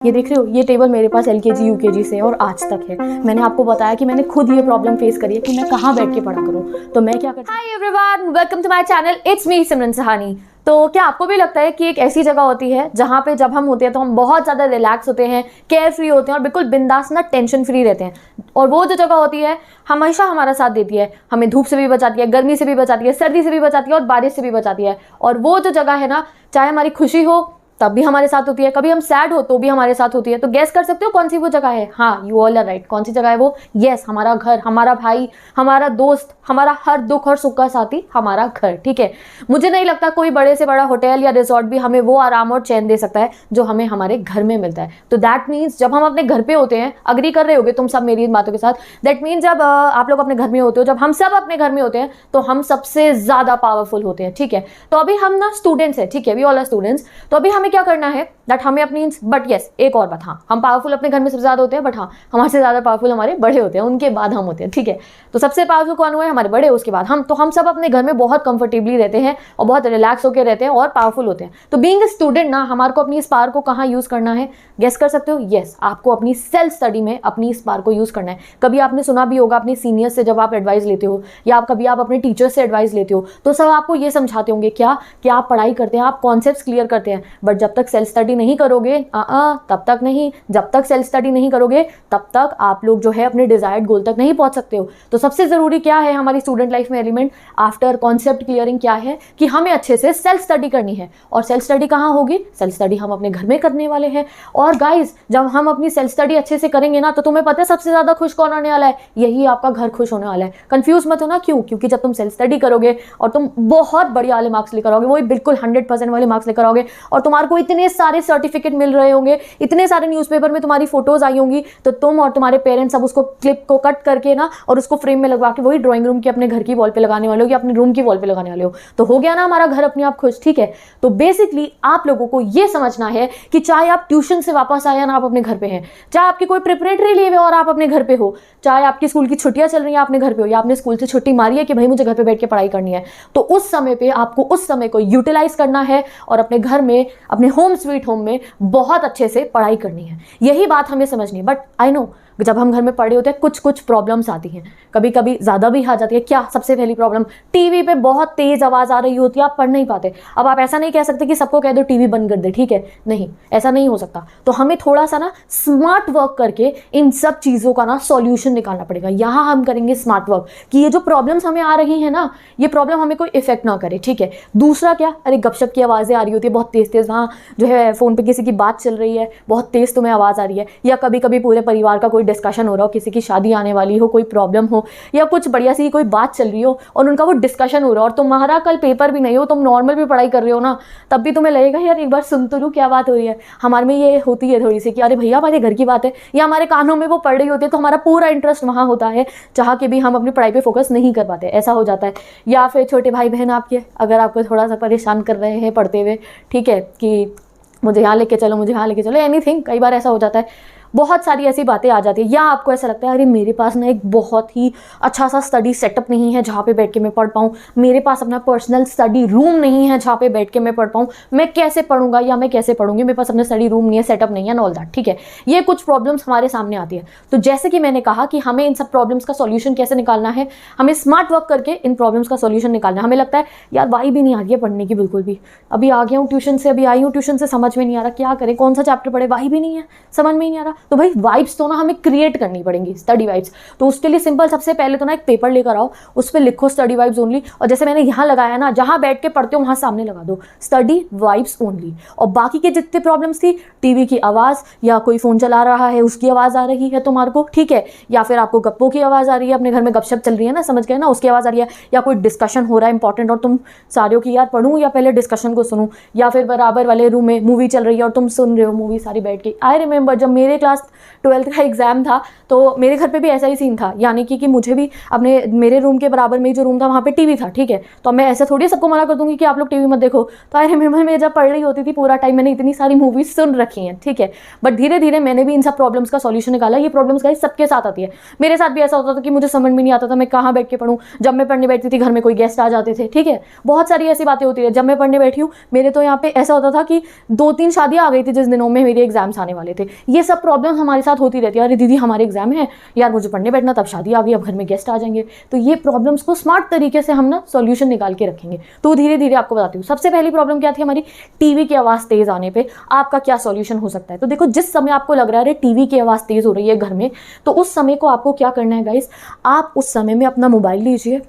ये देख रहे हो, ये टेबल मेरे पास एलकेजी यूकेजी से और आज तक है। मैंने आपको बताया कि मैंने खुद ये प्रॉब्लम फेस करी है कि मैं कहाँ बैठ के पढ़ा करूँ। तो मैं क्या करती हूँ। Hi everyone, welcome to my channel, it's me Simran Sahani. तो क्या आपको भी लगता है कि एक ऐसी जगह होती है जहाँ पे जब हम होते हैं तो हम बहुत ज़्यादा रिलैक्स होते हैं, केयर फ्री होते हैं और बिल्कुल बिंदास ना टेंशन फ्री रहते हैं। और वो जो जगह होती है हमेशा हमारा साथ देती है, हमें धूप से भी बचाती है, गर्मी से भी बचाती है, सर्दी से भी बचाती है और बारिश से भी बचाती है। और वो जो जगह है ना, चाहे हमारी खुशी हो तब भी हमारे साथ होती है, कभी हम सैड हो तो भी हमारे साथ होती है। तो गैस कर सकते हो कौन सी वो जगह है? हाँ, यू ऑल आर राइट। कौन सी जगह है वो? यस, हमारा घर, हमारा भाई, हमारा दोस्त, हमारा हर दुख और सुख का साथी, हमारा घर। ठीक है, मुझे नहीं लगता कोई बड़े से बड़ा होटल या रिजॉर्ट भी हमें वो आराम और चैन दे सकता है जो हमें हमारे घर में मिलता है। तो दैट मीन्स जब हम अपने घर पे होते हैं, अग्री कर रहे होगे तुम सब मेरी इन बातों के साथ, दैट मीन्स जब आप लोग अपने घर में होते हो, जब हम सब अपने घर में होते हैं तो हम सबसे ज्यादा पावरफुल होते हैं। ठीक है, तो अभी हम ना स्टूडेंट्स हैं, ठीक है, वी ऑल आर स्टूडेंट्स। तो अभी हमें क्या करना है दैट हमें अपनी, बट यस एक और बात, हाँ हम पावरफुल अपने घर में सबसे ज्यादा होते हैं, बट हाँ हमारे से ज्यादा पावरफुल हमारे बड़े होते हैं, उनके बाद हम होते हैं। ठीक है, तो सबसे पावरफुल कौन हुए? हमारे बड़े, उसके बाद हम। तो हम सब अपने घर में बहुत कंफर्टेबली रहते हैं और बहुत रिलैक्स होकर रहते हैं और पावरफुल होते हैं। तो बीइंग अ स्टूडेंट ना, हमारे को अपनी इस पावर को कहाँ यूज करना है? गेस कर सकते हो? यस, आपको अपनी सेल्फ स्टडी में अपनी इस पावर को यूज करना है। कभी आपने सुना भी होगा अपने सीनियर से जब आप एडवाइस लेते हो या कभी आप अपने टीचर से एडवाइस लेते हो तो सब आपको ये समझाते होंगे क्या कि आप पढ़ाई करते हैं, आप कॉन्सेप्ट्स क्लियर करते हैं, बट जब तक सेल्फ स्टडी नहीं करोगे तब तक नहीं। जब तक सेल्फ स्टडी नहीं करोगे तब तक आप लोग जो है अपने डिजायर्ड गोल तक नहीं पहुंच सकते हो। तो सबसे जरूरी क्या है हमारी स्टूडेंट लाइफ में एलिमेंट आफ्टर कॉन्सेप्ट क्लियरिंग क्या है कि हमें अच्छे से सेल्फ स्टडी करनी है। और सेल्फ स्टडी कहाँ होगी? सेल्फ स्टडी हम अपने घर में करने वाले हैं। और गाइज, जब हम अपनी सेल्फ स्टडी अच्छे से करेंगे ना तो तुम्हें पता है सबसे ज्यादा खुश कौन होने वाला है? यही आपका घर खुश होने वाला है। कंफ्यूज मत हो ना, क्यों? क्योंकि जब तुम सेल्फ स्टडी करोगे और तुम बहुत बढ़िया वाले मार्क्स लेकर आओगे, वही बिल्कुल 100% वाले मार्क्स लेकर आओगे और तुम्हारे को इतने सारे सर्टिफिकेट मिल रहे होंगे, इतने सारे न्यूज़पेपर में तुम्हारी फोटोज आई होंगी, तो तुम और तुम्हारे पेरेंट्स सब उसको क्लिप को कट करके ना और उसको फ्रेम में लगवा के वही ड्राइंग रूम की अपने घर की वॉल पे लगाने वाले हो या अपने रूम की वॉल पे लगाने वाले हो। तो हो गया ना हमारा घर अपने आप खुश। ठीक है, तो बेसिकली आप लोगों को यह समझना है कि चाहे आप ट्यूशन से वापस आए ना आप अपने घर पे हैं, चाहे आपकी कोई प्रिपरेटरी लिए हुए और आप अपने घर पे हो, चाहे आपकी स्कूल की छुट्टियां चल रही है आपने घर पे हो, या आपने स्कूल से छुट्टी मारी है कि भाई मुझे घर पे बैठ के पढ़ाई करनी है, तो उस समय पे आपको उस समय को यूटिलाइज करना है और अपने घर में, अपने होम स्वीट होम में बहुत अच्छे से पढ़ाई करनी है। यही बात हमें समझनी है। बट आई नो जब हम घर में पढ़े होते हैं कुछ प्रॉब्लम्स आती हैं, कभी कभी ज़्यादा भी आ जाती है। क्या सबसे पहली प्रॉब्लम? टीवी पे बहुत तेज़ आवाज़ आ रही होती है, आप पढ़ नहीं पाते। अब आप ऐसा नहीं कह सकते कि सबको कह दो टीवी बंद कर दे, ठीक है, नहीं, ऐसा नहीं हो सकता। तो हमें थोड़ा सा ना स्मार्ट वर्क करके इन सब चीज़ों का ना सॉल्यूशन निकालना पड़ेगा। यहाँ हम करेंगे स्मार्ट वर्क कि ये जो प्रॉब्लम्स हमें आ रही है ना, ये प्रॉब्लम हमें कोई इफेक्ट ना करे। ठीक है, दूसरा क्या? अरे गपशप की आवाज़ें आ रही होती है बहुत तेज़ तेज़, वहाँ जो है फ़ोन पर किसी की बात चल रही है, बहुत तेज़ तुम्हें आवाज़ आ रही है, या कभी कभी पूरे परिवार का कोई डिस्कशन हो रहा हो, किसी की शादी आने वाली हो, कोई प्रॉब्लम हो, या कुछ बढ़िया सी कोई बात चल रही हो और उनका वो डिस्कशन हो रहा हो और तुम्हारा कल पेपर भी नहीं हो, तुम नॉर्मल भी पढ़ाई कर रहे हो ना, तब भी तुम्हें लगेगा यार एक बार सुन तो लूं क्या बात हो रही है। हमारे में ये होती है थोड़ी सी कि अरे भैया हमारे घर की बात है, या हमारे कानों में वो पढ़ रही होती है तो हमारा पूरा इंटरेस्ट वहाँ होता है, चाह के भी हम अपनी पढ़ाई पर फोकस नहीं कर पाते, ऐसा हो जाता है। या फिर छोटे भाई बहन आपके अगर आपको थोड़ा सा परेशान कर रहे हैं पढ़ते हुए, ठीक है, कि मुझे यहाँ लेके चलो, मुझे यहाँ लेके चलो, एनीथिंग, कई बार ऐसा हो जाता है, बहुत सारी ऐसी बातें आ जाती है। या आपको ऐसा लगता है अरे मेरे पास ना एक बहुत ही अच्छा सा स्टडी सेटअप नहीं है जहाँ पे बैठ के मैं पढ़ पाऊँ, मेरे पास अपना पर्सनल स्टडी रूम नहीं है जहाँ पे बैठ के मैं पढ़ पाऊँ, मैं कैसे पढ़ूंगा या मैं कैसे पढ़ूंगी, मेरे पास अपना स्टडी रूम नहीं है, सेटअप नहीं है, ऑल दैट। ठीक है, ये कुछ प्रॉब्लम्स हमारे सामने आती है। तो जैसे कि मैंने कहा कि हमें इन सब प्रॉब्लम्स का सॉल्यूशन कैसे निकालना है, हमें स्मार्ट वर्क करके इन प्रॉब्लम्स का सॉल्यूशन निकालना है। हमें लगता है यार वाई भी नहीं आ रही है पढ़ने की बिल्कुल भी, अभी आ गया हूँ ट्यूशन से, अभी आई हूँ ट्यूशन से, समझ में नहीं आ रहा क्या करें, कौन सा चैप्टर पढ़े, वाई भी नहीं है, समझ में ही नहीं आ रहा। तो भाई वाइब्स तो ना हमें क्रिएट करनी पड़ेंगी, स्टडी वाइब्स। तो उसके लिए सिंपल, सबसे पहले तो ना एक पेपर लेकर आओ, उस पर लिखो स्टडी वाइब्स ओनली, और जैसे मैंने यहाँ लगाया ना, जहाँ बैठ के पढ़ते हो वहाँ सामने लगा दो स्टडी वाइब्स ओनली। और बाकी के जितने प्रॉब्लम्स थी, टीवी की आवाज़ या कोई फ़ोन चला रहा है उसकी आवाज़ आ रही है तुम्हारे को, ठीक है, या फिर आपको गप्पों की आवाज़ आ रही है, अपने घर में गपशप चल रही है ना, समझ गए ना, उसकी आवाज़ आ रही है, या कोई डिस्कशन हो रहा है इंपॉर्टेंट और तुम सारे की यार पढ़ूँ या पहले डिस्कशन को सुनूँ, या फिर बराबर वाले रूम में मूवी चल रही है और तुम सुन रहे हो मूवी सारी बैठ के। आई रिमेंबर जब मेरे क्लास क्लास 12th का एग्जाम था, तो मेरे घर पे भी ऐसा ही सीन था, यानी कि मुझे भी अपने मेरे रूम के बराबर में जो रूम था वहाँ पे टीवी था, ठीक है। तो मैं ऐसा थोड़ी सबको मना कर दूंगी कि आप लोग टीवी मत देखो। तो आई रिमेंबर मैं जब पढ़ रही होती थी पूरा टाइम मैंने इतनी सारी मूवीज सुन रखी हैं, ठीक है। बट धीरे धीरे मैंने भी इन सब प्रॉब्लम्स का सॉल्यूशन निकाला। ये प्रॉब्लम्स गाइस सबके साथ आती है, मेरे साथ भी ऐसा होता था कि मुझे समझ में नहीं आता था मैं कहाँ बैठ के पढ़ूँ। जब मैं पढ़ने बैठती थी घर में कोई गेस्ट आ जाते थे, ठीक है। बहुत सारी ऐसी बातें होती है। जब मैं पढ़ने बैठी हूँ मेरे तो यहाँ पे ऐसा होता था कि 2-3 शादियाँ आ गई थी जिस दिनों में मेरे एग्जाम्स आने वाले थे। ये सब प्रॉब्लम हमारे साथ होती रहती है। अरे दीदी हमारे एग्जाम है यार, मुझे पढ़ने बैठना, तब शादी आ गई, अब घर में गेस्ट आ जाएंगे। तो ये प्रॉब्लम्स को स्मार्ट तरीके से हम ना सॉल्यूशन निकाल के रखेंगे। तो धीरे धीरे आपको बताती हूँ। सबसे पहली प्रॉब्लम क्या थी हमारी, टीवी की आवाज़ तेज आने पे आपका क्या सॉल्यूशन हो सकता है। तो देखो, जिस समय आपको लग रहा है अरे टीवी की आवाज़ तेज हो रही है घर में, तो उस समय को आपको क्या करना है गाइस, आप उस समय में अपना मोबाइल लीजिए,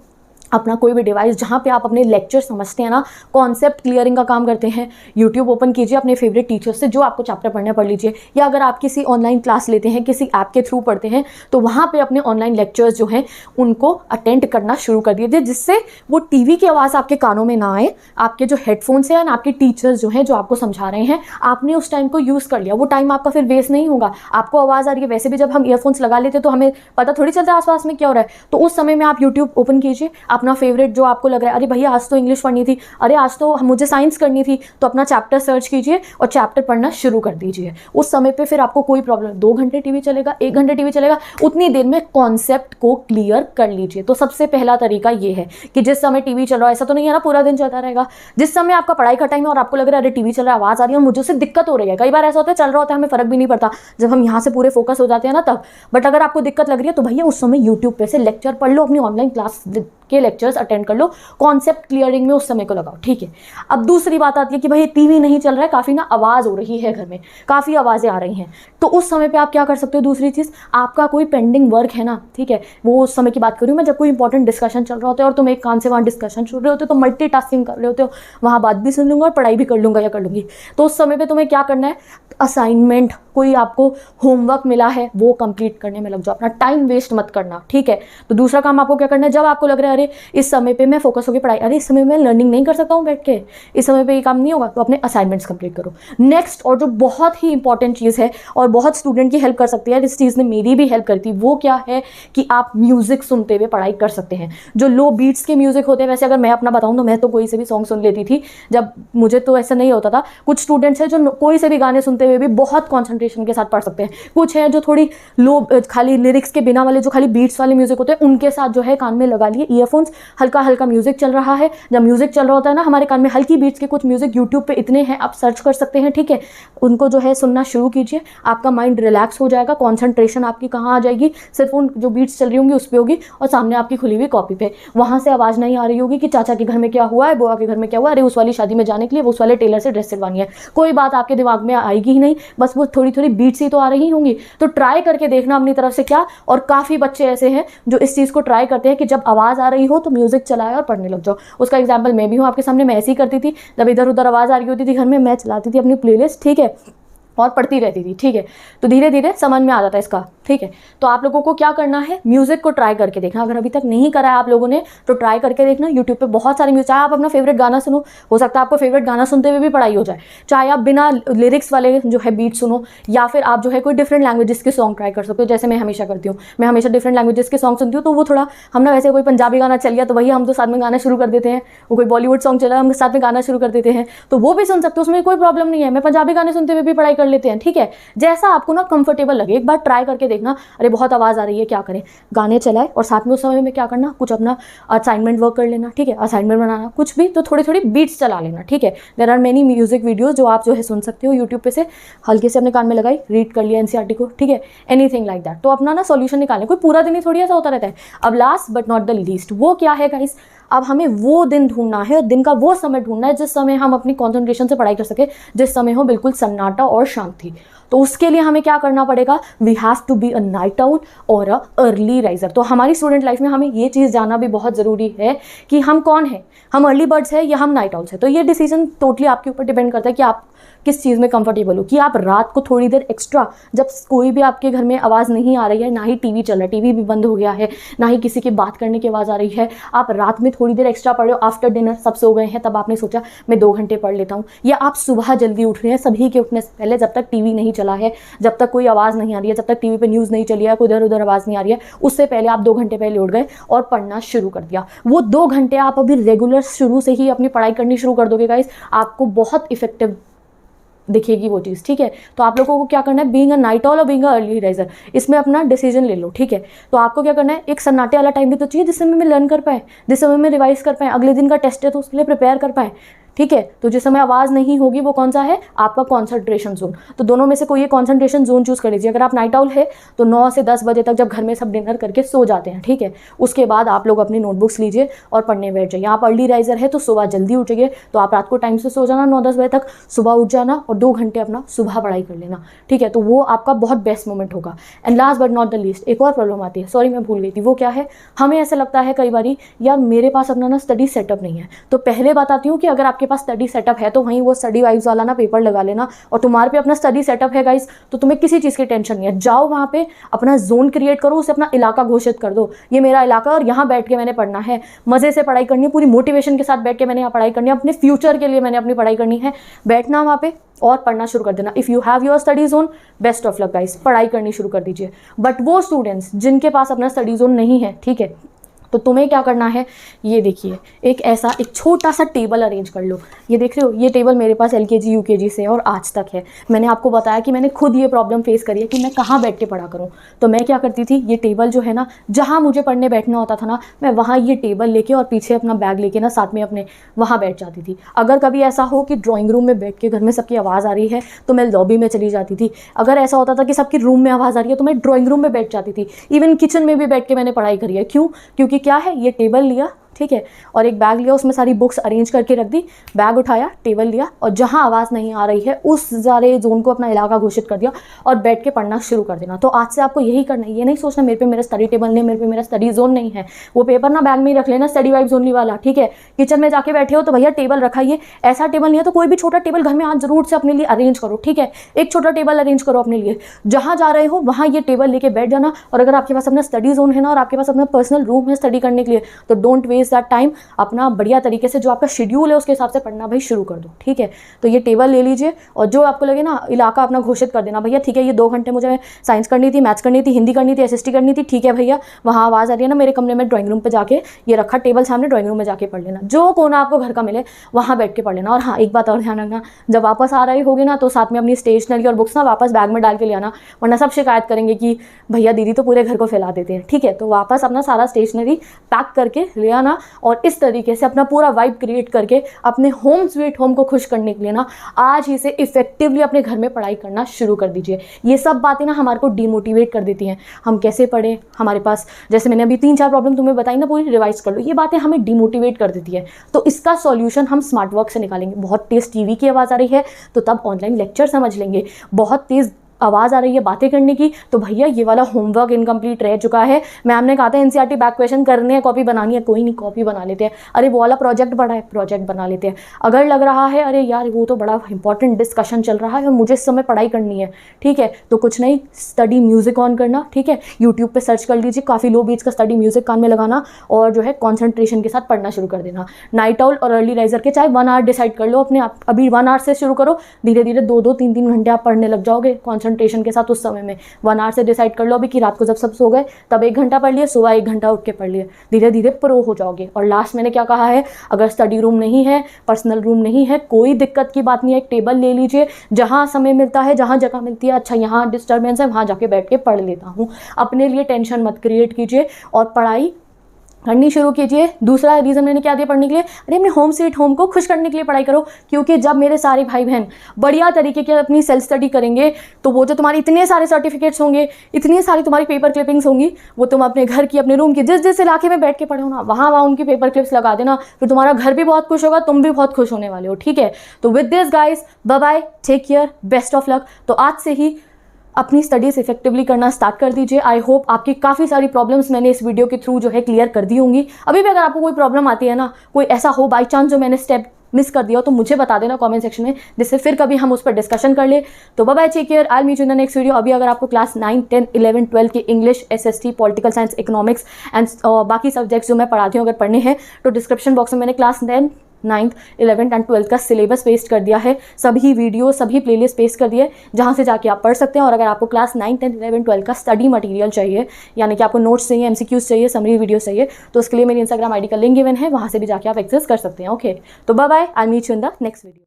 अपना कोई भी डिवाइस जहाँ पे आप अपने लेक्चर समझते हैं ना, कॉन्सेप्ट क्लियरिंग का काम करते हैं, यूट्यूब ओपन कीजिए, अपने फेवरेट टीचर से जो आपको चैप्टर पढ़ना पढ़ लीजिए। या अगर आप किसी ऑनलाइन क्लास लेते हैं, किसी ऐप के थ्रू पढ़ते हैं, तो वहाँ पे अपने ऑनलाइन लेक्चर्स जो हैं उनको अटेंड करना शुरू कर दीजिए, जिससे वो टीवी की आवाज़ आपके कानों में ना आए। आपके जो हेडफोन्स हैं, आपके टीचर्स जो हैं जो आपको समझा रहे हैं, आपने उस टाइम को यूज़ कर लिया, वो टाइम आपका फिर वेस्ट नहीं होगा। आपको आवाज़ आ रही है, वैसे भी जब हम ईयरफोन्स लगा लेते तो हमें पता थोड़ी चलता आसपास में क्या हो रहा है। तो उस समय में आप यूट्यूब ओपन कीजिए, अपना फेवरेट जो आपको लग रहा है, अरे भैया आज तो इंग्लिश पढ़नी थी, अरे आज तो मुझे साइंस करनी थी, तो अपना चैप्टर सर्च कीजिए और चैप्टर पढ़ना शुरू कर दीजिए। उस समय पे फिर आपको कोई प्रॉब्लम, 2 घंटे टीवी चलेगा, 1 घंटे टीवी चलेगा, उतनी देर में कॉन्सेप्ट को क्लियर कर लीजिए। तो सबसे पहला तरीका ये है कि जिस समय टीवी चल रहा है, ऐसा तो नहीं है ना पूरा दिन चलता रहेगा, जिस समय आपका पढ़ाई का टाइम है और आपको लग रहा है अरे टीवी चल रहा है, आवाज़ आ रही है और मुझे उससे दिक्कत हो रही है। कई बार ऐसा होता है चल रहा होता है, हमें फर्क भी नहीं पड़ता, जब हम यहाँ से पूरे फोकस हो जाते हैं ना तब। बट अगर आपको दिक्कत लग रही है तो भैया उस समय यूट्यूब पे से लेक्चर पढ़ लो, अपनी ऑनलाइन क्लास के लेक्चर्स अटेंड कर लो, कॉन्सेप्ट क्लियरिंग में उस समय को लगाओ, ठीक है। अब दूसरी बात आती है कि भाई टीवी नहीं चल रहा है, काफ़ी ना आवाज़ हो रही है घर में, काफ़ी आवाज़ें आ रही हैं, तो उस समय पे आप क्या कर सकते हो। दूसरी चीज़, आपका कोई पेंडिंग वर्क है ना, ठीक है, वो उस समय की बात करूँ मैं, जब कोई इंपॉर्टेंट डिस्कशन चल रहा होता है और तुम एक कान से वहाँ डिस्कशन सुन रहे होते हो, तो मल्टीटास्किंग कर रहे होते हो, वहाँ बात भी सुन लूँगा और पढ़ाई भी कर लूँगा या कर लूँगी। तो उस समय पर तुम्हें क्या करना है, असाइनमेंट, कोई आपको होमवर्क मिला है वो कंप्लीट करने में लग जाओ, अपना टाइम वेस्ट मत करना, ठीक है। तो दूसरा काम आपको क्या करना है, जब आपको लग रहा है अरे इस समय पे मैं फोकस होकर पढ़ाई, अरे इस समय मैं लर्निंग नहीं कर सकता हूँ बैठ के, इस समय पे ये काम नहीं होगा, तो अपने असाइनमेंट्स कंप्लीट करो। नेक्स्ट, और जो बहुत ही इंपॉर्टेंट चीज़ है और बहुत स्टूडेंट की हेल्प कर सकती है, इस चीज़ ने मेरी भी हेल्प करी थी, वो क्या है कि आप म्यूजिक सुनते हुए पढ़ाई कर सकते हैं। जो लो बीट्स के म्यूजिक होते हैं, वैसे अगर मैं अपना बताऊँ तो मैं तो कोई से भी सॉन्ग सुन लेती थी, जब मुझे तो ऐसा नहीं होता था। कुछ स्टूडेंट्स हैं जो कोई से भी गाने सुनते हुए भी बहुत कॉन्सेंट्रेशन के साथ पढ़ सकते हैं, कुछ है जो थोड़ी लो, खाली लिरिक्स के बिना वाले, जो खाली बीट्स वाले म्यूजिक होते हैं, उनके साथ जो है कान में लगा लिए ईयरफोन्स, हल्का हल्का म्यूजिक चल रहा है। जब म्यूजिक चल रहा होता है ना हमारे कान में, हल्की बीट्स के कुछ म्यूजिक यूट्यूब पे इतने हैं, आप सर्च कर सकते हैं, ठीक है। उनको जो है सुनना शुरू कीजिए, आपका माइंड रिलैक्स हो जाएगा, कॉन्सेंट्रेशन आपकी कहाँ आ जाएगी, सिर्फ उन जो बीट्स चल रही होंगी उस पर होगी, और सामने आपकी खुली हुई कॉपी पे, वहाँ से आवाज़ नहीं आ रही होगी कि चाचा के घर में क्या हुआ है, बुआ के घर में क्या हुआ है, अरे उस वाली शादी में जाने के लिए उस वाले टेलर से ड्रेस सिलवानी है, कोई बात आपके दिमाग में आएगी ही नहीं, बस वो थोड़ी थोड़ी बीट्स ही तो आ रही होंगी। तो ट्राई करके देखना अपनी तरफ से क्या, और काफ़ी बच्चे ऐसे हैं जो इस चीज़ को ट्राई करते हैं कि जब आवाज़ आ रही हो तो म्यूजिक चलाए और पढ़ने लग जाओ। उसका एग्जाम्पल मैं भी हूँ आपके सामने, मैं ऐसे ही करती थी, जब इधर उधर आवाज़ आ रही होती थी घर में, मैं चलाती थी अपनी प्लेलिस्ट, ठीक है, और पढ़ती रहती थी, ठीक है। तो धीरे धीरे समझ में आ जाता है इसका, ठीक है। तो आप लोगों को क्या करना है, म्यूजिक को ट्राई करके देखना। अगर अभी तक नहीं करा है आप लोगों ने तो ट्राई करके देखना। यूट्यूब पे बहुत सारे म्यूजिक, चाहे आप अपना फेवरेट गाना सुनो, हो सकता है आपको फेवरेट गाना सुनते हुए भी पढ़ाई हो जाए, चाहे आप बिना लिरिक्स वाले जो है बीट सुनो, या फिर आप जो है कोई डिफरेंट लैंग्वेजेस के सॉन्ग ट्राई कर सकते हो, जैसे मैं हमेशा करती हूँ। मैं हमेशा डिफरेंट लैंग्वेजेस के सॉन्ग सुनती हूँ, तो वो थोड़ा हम ना, वैसे कोई पंजाबी गाना चल गया तो वही हम तो साथ में गाना शुरू कर देते हैं, वो कोई बॉलीवुड सॉन्ग चला हम साथ में गाना शुरू कर देते हैं, तो वो भी सुन सकते हो, उसमें कोई प्रॉब्लम नहीं है। मैं पंजाबी गाने सुनते हुए भी पढ़ाई कर लेते हैं, ठीक है। जैसा आपको ना कंफर्टेबल लगे, एक बार ट्राई करके देखना। अरे बहुत आवाज़ आ रही है, क्या करें, गाने चलाए और साथ में उस समय में क्या करना, कुछ अपना असाइनमेंट वर्क कर लेना, ठीक है, असाइनमेंट बनाना, कुछ भी, तो थोड़ी थोड़ी बीट्स चला लेना, ठीक है। There are many music videos जो आप जो है सुन सकते हो यूट्यूब पे से, हल्के से अपने कान में लगाई, रीड कर लिया एनसीईआरटी को, ठीक है, एनीथिंग लाइक दैट। तो अपना ना सॉल्यूशन निकालने, कोई पूरा दिन ही थोड़ी ऐसा होता रहता है। अब last but not the least, वो क्या है गाइस, अब हमें वो दिन ढूंढना है, दिन का वो समय ढूंढना है जिस समय हम अपनी कॉन्सेंट्रेशन से पढ़ाई कर सके, जिस समय हो बिल्कुल सन्नाटा और शांति। तो उसके लिए हमें क्या करना पड़ेगा, we have to be a night owl और अ अर्ली राइजर। तो हमारी स्टूडेंट लाइफ में हमें ये चीज़ जानना भी बहुत ज़रूरी है कि हम कौन है, हम अर्ली बर्ड्स हैं या हम नाइट आउल्स हैं। तो ये डिसीजन टोटली आपके ऊपर डिपेंड करता है कि आप किस चीज़ में कंफर्टेबल हो, कि आप रात को थोड़ी देर एक्स्ट्रा, जब कोई भी आपके घर में आवाज़ नहीं आ रही है, ना ही टीवी चल रहा है, टीवी भी बंद हो गया है, ना ही किसी की बात करने की आवाज़ आ रही है, आप रात में थोड़ी देर एक्स्ट्रा पढ़ रहे हो, आफ्टर डिनर सब सो गए हैं, तब आपने सोचा मैं 2 घंटे पढ़ लेता हूँ, या आप सुबह जल्दी उठ रहे हैं सभी के उठने से पहले, जब तक टीवी नहीं चला है, जब तक कोई आवाज़ नहीं आ रही है, जब तक टीवी पे न्यूज़ नहीं चली है, कोई इधर उधर आवाज़ नहीं आ रही है, उससे पहले आप 2 घंटे पहले उठ गए और पढ़ना शुरू कर दिया। वो 2 घंटे आप अभी रेगुलर शुरू से ही अपनी पढ़ाई करनी शुरू कर दोगे गाइस, आपको बहुत इफेक्टिव दिखेगी वो चीज़, ठीक है। तो आप लोगों को क्या करना है, बीइंग अ नाइट ऑल और बीइंग अ अर्ली राइजर, इसमें अपना डिसीजन ले लो, ठीक है। तो आपको क्या करना है, एक सन्नाटे वाला टाइम भी तो चाहिए जिस समय में लर्न कर पाए, जिस समय में रिवाइज कर पाए, अगले दिन का टेस्ट है तो उसके लिए प्रिपेयर कर पाए, ठीक है। तो जिस समय आवाज़ नहीं होगी वो कौन सा है, आपका कॉन्सेंट्रेशन जोन। तो दोनों में से कोई एक कॉन्सेंट्रेशन जोन चूज कर लीजिए। अगर आप नाइट आउल है तो 9 से 10 बजे तक, जब घर में सब डिनर करके सो जाते हैं, ठीक है, उसके बाद आप लोग अपनी नोटबुक्स लीजिए और पढ़ने बैठ जाइए। आप अर्ली राइजर है तो सुबह जल्दी उठिए, तो आप रात को टाइम से सो जाना 9-10 बजे तक, सुबह उठ जाना और 2 घंटे अपना सुबह पढ़ाई कर लेना, ठीक है। तो वो आपका बहुत बेस्ट मोमेंट होगा। And last but not the least, एक और प्रॉब्लम आती है, सॉरी मैं भूल गई थी, वो क्या है, हमें ऐसा लगता है कई बार यार मेरे पास अपना ना स्टडी सेटअप नहीं है। तो पहले बताती हूँ कि अगर आपके पास स्टडी सेटअप है तो वहीं वो स्टडी वाइब्स वाला ना पेपर लगा लेना, और तुम्हारे पे अपना स्टडी सेटअप है गाइस, तो तुम्हें किसी चीज़ की टेंशन नहीं है। जाओ वहाँ पे अपना जोन क्रिएट करो, उसे अपना इलाका घोषित कर दो, ये मेरा इलाका और यहाँ बैठ के मैंने पढ़ना है, मज़े से पढ़ाई करनी है, पूरी मोटिवेशन के साथ बैठ के मैंने यहाँ पढ़ाई करनी है, अपने फ्यूचर के लिए मैंने अपनी पढ़ाई करनी है। बैठना वहाँ पे और पढ़ना शुरू कर देना। If you have your study zone, best of luck guys, पढ़ाई करनी शुरू कर दीजिए। बट वो स्टूडेंट्स जिनके पास अपना स्टडी जोन नहीं है, ठीक है, तो तुम्हें क्या करना है, ये देखिए एक छोटा सा टेबल अरेंज कर लो। ये देख रहे हो, ये टेबल मेरे पास LKG UKG से और आज तक है। मैंने आपको बताया कि मैंने खुद ये प्रॉब्लम फेस करी है कि मैं कहाँ बैठ के पढ़ा करूँ। तो मैं क्या करती थी, ये टेबल जो है ना, जहाँ मुझे पढ़ने बैठना होता था ना, मैं वहाँ ये टेबल लेके और पीछे अपना बैग लेके ना साथ में अपने वहाँ बैठ जाती थी। अगर कभी ऐसा हो कि ड्राइंग रूम में बैठ के घर में सबकी आवाज़ आ रही है तो मैं लॉबी में चली जाती थी। अगर ऐसा होता था कि सबकी रूम में आवाज़ आ रही है तो मैं ड्राइंग रूम में बैठ जाती थी। इवन किचन में भी बैठ के मैंने पढ़ाई करी है। क्यों? क्योंकि क्या है, ये टेबल लिया, ठीक है, और एक बैग लिया, उसमें सारी बुक्स अरेंज करके रख दी, बैग उठाया, टेबल लिया और जहां आवाज़ नहीं आ रही है उस सारे जोन को अपना इलाका घोषित कर दिया और बैठ के पढ़ना शुरू कर देना। तो आज से आपको यही करना है, ये नहीं सोचना मेरे पे मेरा स्टडी टेबल नहीं, मेरे पे मेरा स्टडी जोन नहीं है। वो पेपर ना बैग में ही रख लेना, स्टडी वाइब्स ओनली वाला, ठीक है। किचन में जाके बैठे हो तो भैया टेबल रखाइए, ऐसा टेबल नहीं है तो कोई भी छोटा टेबल घर में आज जरूर से अपने लिए अरेंज करो, ठीक है। एक छोटा टेबल अरेंज करो अपने लिए, जहां जा रहे हो वहां ये टेबल लेके बैठ जाना। और अगर आपके पास अपना स्टडी जोन है ना और आपके पास अपना पर्सनल रूम है स्टडी करने के लिए, तो डोंट वेस्ट दैट टाइम, अपना बढ़िया तरीके से जो आपका शेड्यूल है उसके हिसाब से पढ़ना भाई शुरू कर दो, ठीक है। तो ये टेबल ले लीजिए और जो आपको लगे ना इलाका अपना घोषित कर देना, भैया ठीक है ये 2 घंटे मुझे साइंस करनी थी, मैथ्स करनी थी, हिंदी करनी थी, SST करनी थी, ठीक है भैया वहाँ आवाज़ आ रही है ना मेरे कमरे में, ड्राइंग रूम पे जाके ये रखा टेबल सामने, ड्राइंग रूम में जाके पढ़ लेना। जो कोना आपको घर का मिले वहाँ बैठ के पढ़ लेना। और हाँ, एक बात और ध्यान रखना, जब वापस आ रहे होगे ना तो साथ में अपनी स्टेशनरी और बुक्स ना वापस बैग में डाल के ले आना, वरना सब शिकायत करेंगे कि भैया दीदी तो पूरे घर को फैला देते हैं, ठीक है। तो वापस अपना सारा स्टेशनरी पैक करके ले आना और इस तरीके से अपना पूरा वाइब क्रिएट करके अपने होम स्वीट होम को खुश करने के लिए ना आज ही से इफेक्टिवली अपने घर में पढ़ाई करना शुरू कर दीजिए। ये सब बातें ना हमारे को डिमोटिवेट कर देती हैं। हम कैसे पढ़ें, हमारे पास जैसे मैंने अभी 3-4 प्रॉब्लम तुम्हें बताई ना, पूरी रिवाइज कर लो, ये बातें हमें डिमोटिवेट कर देती है। तो इसका सॉल्यूशन हम स्मार्ट वर्क से निकालेंगे। बहुत तेज टीवी की आवाज़ आ रही है तो तब ऑनलाइन लेक्चर समझ लेंगे। बहुत तेज आवाज़ आ रही है बातें करने की तो भैया ये वाला होमवर्क इनकम्प्लीट रह चुका है, मैम ने कहा था NCERT बैक क्वेश्चन करने हैं, कॉपी बनानी है, कोई नहीं कॉपी बना लेते हैं। अरे वो वाला प्रोजेक्ट बड़ा है, प्रोजेक्ट बना लेते हैं। अगर लग रहा है अरे यार वो तो बड़ा इंपॉर्टेंट डिस्कशन चल रहा है और मुझे इस समय पढ़ाई करनी है, ठीक है, तो कुछ नहीं, स्टडी म्यूजिक ऑन करना, ठीक है, यूट्यूब पर सर्च कर लीजिए, काफ़ी लो बीट्स का स्टडी म्यूजिक कान में लगाना और जो है कॉन्सेंट्रेशन के साथ पढ़ना शुरू कर देना। नाइट आउल और अर्ली राइजर के चाहे 1 आवर डिसाइड कर लो अपने आप, अभी 1 आवर से शुरू करो, धीरे धीरे 2-2, 3-3 घंटे आप पढ़ने लग जाओगे कॉन्सेंट्रेशन के साथ। उस समय में 1 आवर से डिसाइड कर लो अभी कि रात को जब सब सो गए तब 1 घंटा पढ़ लिए, सुबह 1 घंटा उठ के पढ़ लिए, धीरे धीरे प्रो हो जाओगे। और लास्ट मैंने क्या कहा है, अगर स्टडी रूम नहीं है, पर्सनल रूम नहीं है, कोई दिक्कत की बात नहीं है, एक टेबल ले लीजिए, जहाँ समय मिलता है, जहाँ जगह मिलती है, अच्छा यहाँ डिस्टर्बेंस है वहाँ जाके बैठ के पढ़ लेता हूँ। अपने लिए टेंशन मत क्रिएट कीजिए और पढ़ाई करनी शुरू कीजिए। दूसरा रीज़न मैंने क्या दिया पढ़ने के लिए, अरे अपने होम स्वीट होम को खुश करने के लिए पढ़ाई करो। क्योंकि जब मेरे सारे भाई बहन बढ़िया तरीके के अपनी सेल्फ स्टडी करेंगे तो वो जो तुम्हारे इतने सारे सर्टिफिकेट्स होंगे, इतनी सारी तुम्हारी पेपर क्लिपिंग्स होंगी, वो तुम अपने घर की, अपने रूम की, जिस जिस इलाके में बैठ के पढ़ो ना वहाँ उनकी पेपर क्लिप्स लगा देना, फिर तुम्हारा घर भी बहुत खुश होगा, तुम भी बहुत खुश होने वाले हो, ठीक है। तो with this guys, bye bye, take care, best of luck. तो आज से ही अपनी स्टडीज़ इफेक्टिवली करना स्टार्ट कर दीजिए। आई होप आपकी काफ़ी सारी प्रॉब्लम्स मैंने इस वीडियो के थ्रू जो है क्लियर कर दी होंगी। अभी भी अगर आपको कोई प्रॉब्लम आती है ना, कोई ऐसा हो बाई चांस जो मैंने स्टेप मिस कर दिया हो तो मुझे बता देना कमेंट सेक्शन में, जिससे फिर कभी हम उस पर डिस्कशन कर ले। तो bye bye, take care, I will meet you in the next video. अभी अगर आपको क्लास 9, 10, 11, 12 के English, SST, political science, economics and बाकी सब्जेक्ट्स जो मैं पढ़ाती हूँ अगर पढ़ने हैं तो डिस्क्रिप्शन बॉक्स में मैंने class 10 9th 11th and 12th का सिलेबस पेस्ट कर दिया है, सभी वीडियो सभी प्लेलिस्ट पेस्ट कर दिए, जहाँ से जाके आप पढ़ सकते हैं। और अगर आपको class 9th 10th 11th 12th का स्टडी मटेरियल चाहिए, यानी कि आपको नोट्स चाहिए, MCQs चाहिए, समरी वीडियो चाहिए, तो उसके लिए मेरी इंस्टाग्राम ID का लिंक गिवन है, वहाँ से भी जाके आप एक्सेस कर सकते हैं। ओके, तो bye bye, I meet you in the next video.